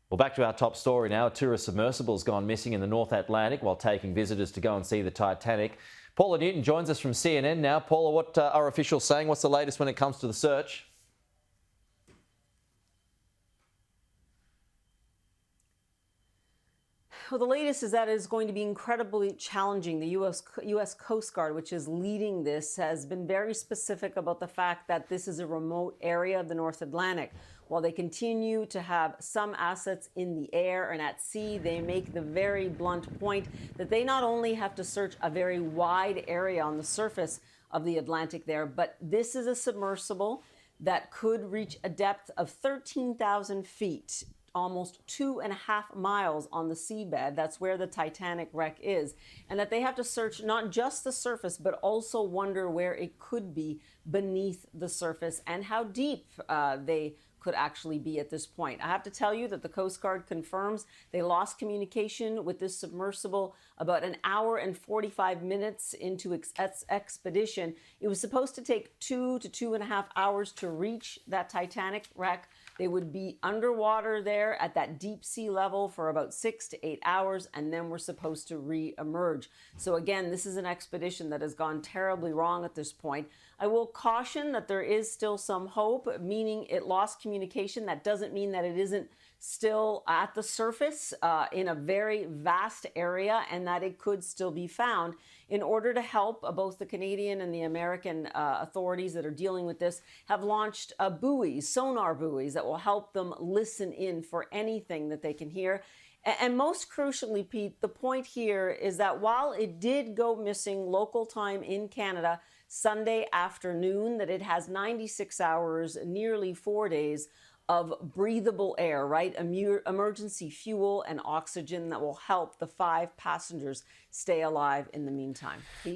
Well, back to our top story now. A tourist submersible has gone missing in the North Atlantic while taking visitors to go and see the Titanic. Paula Newton joins us from CNN now. Paula, what are officials saying? What's the latest when it comes to the search? Well, the latest is that it is going to be incredibly challenging. The U.S. Coast Guard, which is leading this, has been very specific about the fact that this is a remote area of the North Atlantic. While they continue to have some assets in the air and at sea, they make the very blunt point that they not only have to search a very wide area on the surface of the Atlantic there, but this is a submersible that could reach a depth of 13,000 feet. Almost 2.5 miles on the seabed. That's where the Titanic wreck is. And that they have to search not just the surface, but also wonder where it could be beneath the surface and how deep they could actually be at this point. I have to tell you that the Coast Guard confirms they lost communication with this submersible about an hour and 45 minutes into its expedition. It was supposed to take 2 to 2.5 hours to reach that Titanic wreck. They would be underwater there at that deep sea level for about 6 to 8 hours, and then we're supposed to re-emerge. So again, this is an expedition that has gone terribly wrong at this point. I will caution that there is still some hope, meaning it lost communication. That doesn't mean that it isn't still at the surface in a very vast area, and that it could still be found. In order to help, both the Canadian and the American authorities that are dealing with this have launched buoys, sonar buoys, that will help them listen in for anything that they can hear. And most crucially, Pete, the point here is that while it did go missing local time in Canada Sunday afternoon, that it has 96 hours, nearly 4 days of breathable air, right? Emergency fuel and oxygen that will help the 5 passengers stay alive in the meantime. Pete?